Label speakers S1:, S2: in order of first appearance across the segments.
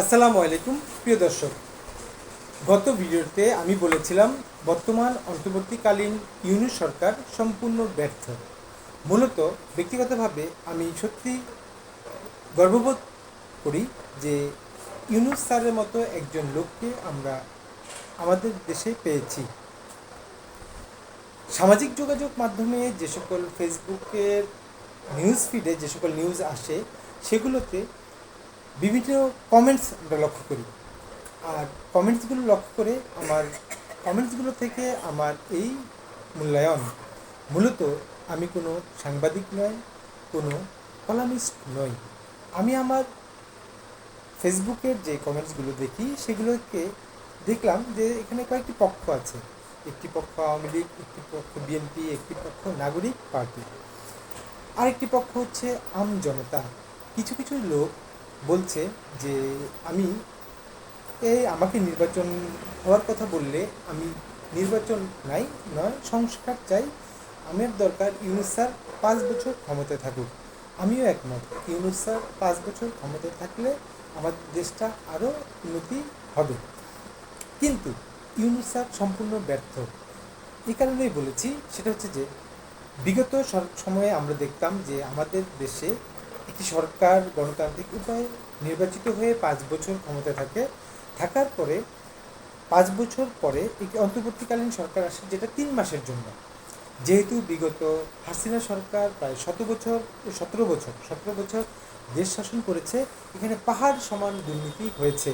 S1: আসসালামু আলাইকুম প্রিয় দর্শক। গত ভিডিওতে আমি বলেছিলাম বর্তমান অন্তর্বর্তীকালীন ইউনূস সরকার সম্পূর্ণ ব্যর্থ। মূলত ব্যক্তিগতভাবে আমি সত্যি গর্ববোধ করি যে ইউনূস স্যারের মতো একজন লোককে আমরা আমাদের দেশে পেয়েছি। সামাজিক যোগাযোগ মাধ্যমে যে সকল ফেসবুকের নিউজ ফিডে যে সকল নিউজ আসে সেগুলোতে বিভিন্ন কমেন্টস আমরা লক্ষ্য করি। আর কমেন্টসগুলো লক্ষ্য করে কমেন্টসগুলো থেকে আমার এই মূল্যায়ন। মূলত আমি কোনো সাংবাদিক নয়, কোনো কলামিস্ট নই। আমি আমার ফেসবুকের যে কমেন্টসগুলো দেখি সেগুলোকে দেখলাম যে এখানে কয়েকটি পক্ষ আছে। একটি পক্ষ আওয়ামী লীগ, একটি পক্ষ বিএনপি, একটি পক্ষ নাগরিক পার্টি, আরেকটি পক্ষ হচ্ছে আম জনতা। কিছু কিছু লোক বলছে যে আমি আমাকে নির্বাচন হওয়ার কথা বললে আমি নির্বাচন নয় সংস্কার চাই। আমার দরকার ইউনূস স্যার 5 বছর ক্ষমতায় থাকুক। আমিও একমত, ইউনূস স্যার 5 বছর ক্ষমতায় থাকলে আমাদের দেশটা আরও উন্নতি হবে। কিন্তু ইউনূস স্যার সম্পূর্ণ ব্যর্থ। এই কারণেই বলেছি, সেটা হচ্ছে যে বিগত সময়ে আমরা দেখতাম যে আমাদের দেশে একটি সরকার গণতান্ত্রিক উপায়ে নির্বাচিত হয়ে 5 বছর ক্ষমতায় থাকার পরে 5 বছর পরে একটি অন্তর্বর্তীকালীন সরকার আসে, যেটা 3 মাসের জন্য। যেহেতু বিগত হাসিনা সরকার প্রায় 17 বছর দেশ শাসন করেছে, এখানে পাহাড় সমান দুর্নীতি হয়েছে।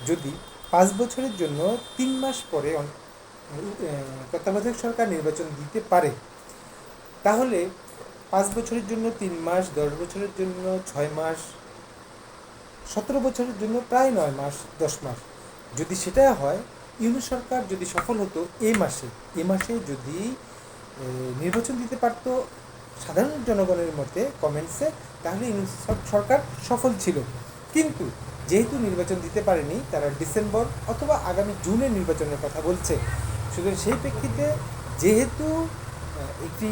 S1: যদি 5 বছরের জন্য 3 মাস পরে তত্ত্বাবধায়ক সরকার নির্বাচন দিতে পারে, তাহলে 5 বছরের জন্য 3 মাস, 10 বছরের জন্য 6 মাস, 17 বছরের জন্য প্রায় 9 মাস, 10 মাস। যদি সেটা হয়, ইউনূস সরকার যদি সফল হতো এ মাসে যদি নির্বাচন দিতে পারত সাধারণ জনগণের মতে কমেন্টসে, তাহলে ইউনূস সরকার সফল ছিল। কিন্তু যেহেতু নির্বাচন দিতে পারেনি, তারা ডিসেম্বর অথবা আগামী জুনে নির্বাচনের কথা বলছে। সুতরাং সেই প্রেক্ষিতে যেহেতু একটি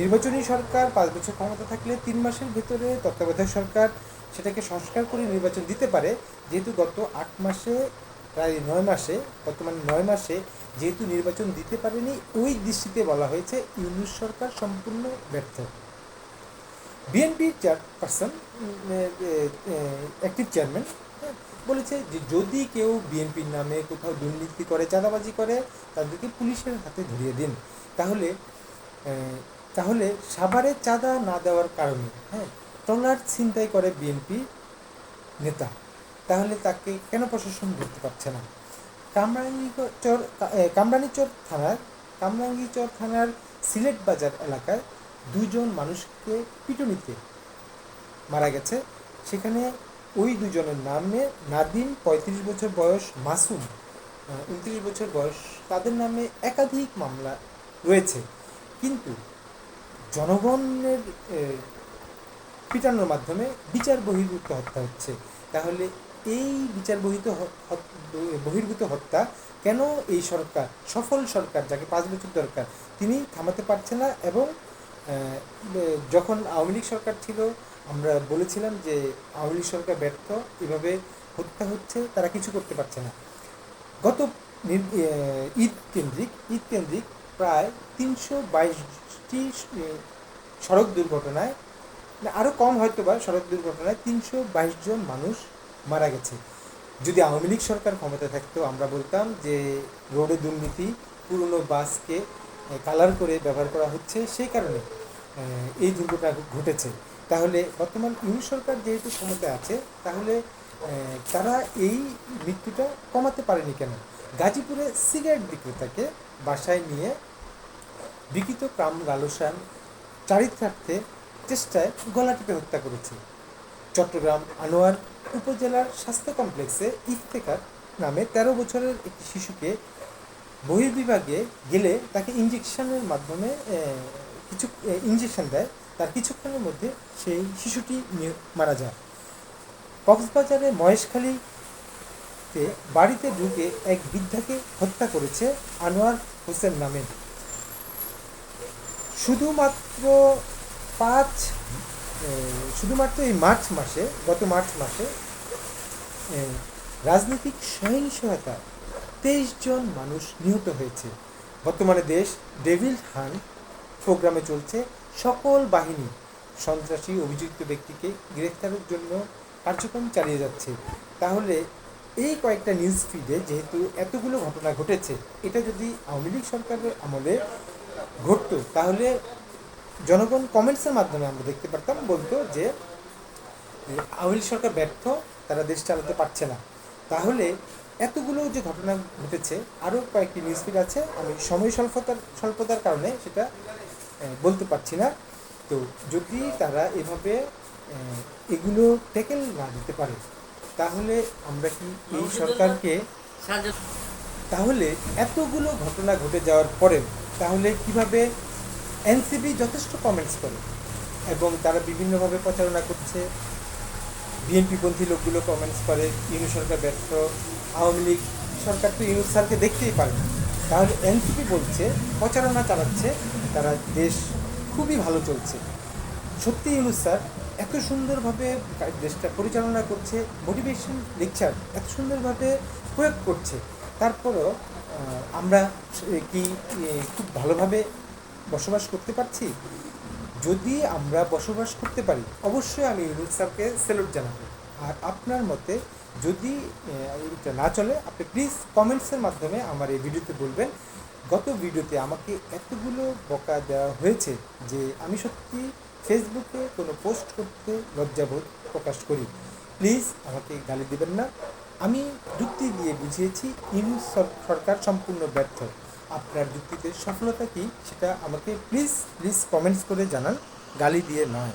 S1: নির্বাচনী সরকার 5 বছর ক্ষমতা থাকলে 3 মাসের ভেতরে তত্ত্বাবধায়ক সরকার সেটাকে সংস্কার করে নির্বাচন দিতে পারে, যেহেতু গত 8 মাসে প্রায় 9 মাসে বর্তমানে 9 মাসে যেহেতু নির্বাচন দিতে পারেনি, ওই দৃষ্টিতে বলা হয়েছে ইউনূস সরকার সম্পূর্ণ ব্যর্থ। বিএনপির চেয়ারপারসন, অ্যাক্টিভ চেয়ারম্যান, বলেছে যে যদি কেউ বিএনপির নামে কোথাও দুর্নীতি করে, চাঁদাবাজি করে, তাদেরকে পুলিশের হাতে ধরিয়ে দিন। তাহলে সাভারে চাঁদা না দেওয়ার কারণে ট্রলার ছিনতাই করে বিএনপি নেতা, তাহলে তাকে কেন প্রশাসন ধরতে পারছে না? কামরাঙ্গীচর থানার সিলেট বাজার এলাকায় 2 জন মানুষকে পিটুনিতে মারা গেছে। সেখানে ওই 2 জনের নামে নাদিম 35 বছর বয়স, মাসুম 29 বছর বয়স, তাদের নামে একাধিক মামলা রয়েছে। কিন্তু জনগণের পিটানোর মাধ্যমে বিচার বহির্ভূত হত্যা হচ্ছে। তাহলে এই বিচার বহির্ভূত হত্যা কেন এই সরকার, সফল সরকার যাকে 5 বছর দরকার, তিনি থামাতে পারছে না? এবং যখন আওয়ামী লীগ সরকার ছিল, আমরা বলেছিলাম যে আওয়ামী লীগ সরকার ব্যর্থ, এভাবে হত্যা হচ্ছে, তারা কিছু করতে পারছে না। গত ঈদ কেন্দ্রিক প্রায় 322টি সড়ক দুর্ঘটনায়, আরও কম হয়তো বা, সড়ক দুর্ঘটনায় 322 জন মানুষ মারা গেছে। যদি আওয়ামী লীগ সরকার ক্ষমতায় থাকতো, আমরা বলতাম যে রোডে দুর্নীতি, পুরনো বাসকে কালার করে ব্যবহার করা হচ্ছে, সেই কারণে এই দুর্ঘটনা ঘটেছে। তাহলে বর্তমান ইউনূস সরকার যেহেতু ক্ষমতায় আছে, তাহলে তারা এই মৃত্যুটা কমাতে পারেনি কেন? গাজীপুরে সিগারেট বিক্রেতাকে বাসায় নিয়ে বিকৃত কাম লালসার চারিত্রার্থে চেষ্টায় গলা টিপে হত্যা করেছে। চট্টগ্রাম আনোয়ার উপজেলার স্বাস্থ্য কমপ্লেক্সে ইফতেখার নামে 13 বছরের একটি শিশুকে বহির্বিভাগে গেলে তাকে ইঞ্জেকশনের মাধ্যমে ইঞ্জেকশন দেয়, তার কিছুক্ষণের মধ্যে সেই শিশুটি মারা যায়। কক্সবাজারে মহেশখালীতে বাড়িতে ঢুকে এক বৃদ্ধাকে হত্যা করেছে আনোয়ার হোসেন নামে। শুধুমাত্র এই গত মার্চ মাসে রাজনৈতিক সহিংসতা 23 জন মানুষ নিহত হয়েছে। বর্তমানে দেশ ডেভিল হান্ট প্রোগ্রামে চলছে। সকল বাহিনী সন্ত্রাসী অভিযুক্ত ব্যক্তিকে গ্রেফতারের জন্য কার্যক্রম চালিয়ে যাচ্ছে। তাহলে এই কয়েকটা নিউজ ফিডে যেহেতু এতগুলো ঘটনা ঘটেছে, এটা যদি আওয়ামী লীগ সরকারের আমলে ঘটতো তাহলে জনগণ কমেন্টসের মাধ্যমে আমরা দেখতে পারতাম, বলতো যে আওয়ামী লীগ সরকার ব্যর্থ, তারা দেশ চালাতে পারছে না। তাহলে এতগুলো যে ঘটনা ঘটেছে, আরও কয়েকটি নিউজ ফিড আছে, আমি সময় স্বল্পতার কারণে সেটা বলতে পারছি না। তো যদি তারা এভাবে এগুলো ট্যাকেল না দিতে পারে, তাহলে আমরা কি এই সরকারকে, তাহলে এতগুলো ঘটনা ঘটে যাওয়ার পরে তাহলে কিভাবে এনসিপি যথেষ্ট কমেন্টস করে এবং তারা বিভিন্নভাবে প্রচারণা করছে, বিএনপিপন্থী লোকগুলো কমেন্টস করে ইউনূস সরকার ব্যর্থ, আওয়ামী লীগ সরকার তো ইউনূস স্যারকে দেখতেই পারে না, তাহলে এনসিপি বলছে, প্রচারণা চালাচ্ছে তারা দেশ খুবই ভালো চলছে। সত্যি ইউনূস স্যার এত সুন্দরভাবে দেশটা পরিচালনা করছে, মোটিভেশন লেকচার এত সুন্দরভাবে প্রয়োগ করছে, তারপরও আমরা কি খুব ভালোভাবে বসবাস করতে পারছি? যদি আমরা বসবাস করতে পারি, অবশ্যই আমি ইউনূস স্যারকে স্যালুট জানাবো। আর আপনার মতে যদি এটা না চলে, আপনি প্লিজ কমেন্টসের মাধ্যমে আমার এই ভিডিওতে বলবেন। গত ভিডিওতে আমাকে এতগুলো বকা দেওয়া হয়েছে যে আমি সত্যি ফেসবুকে কোনো পোস্ট করতে লজ্জাবোধ প্রকাশ করি। প্লিজ আমাকে গালি দেবেন না। আমি যুক্তি দিয়ে বুঝিয়েছি ইউনূস সরকার সম্পূর্ণ ব্যর্থ। আপনার যুক্তিতে সফলতা কী সেটা আমাকে প্লিজ কমেন্টস করে জানান, গালি দিয়ে নয়।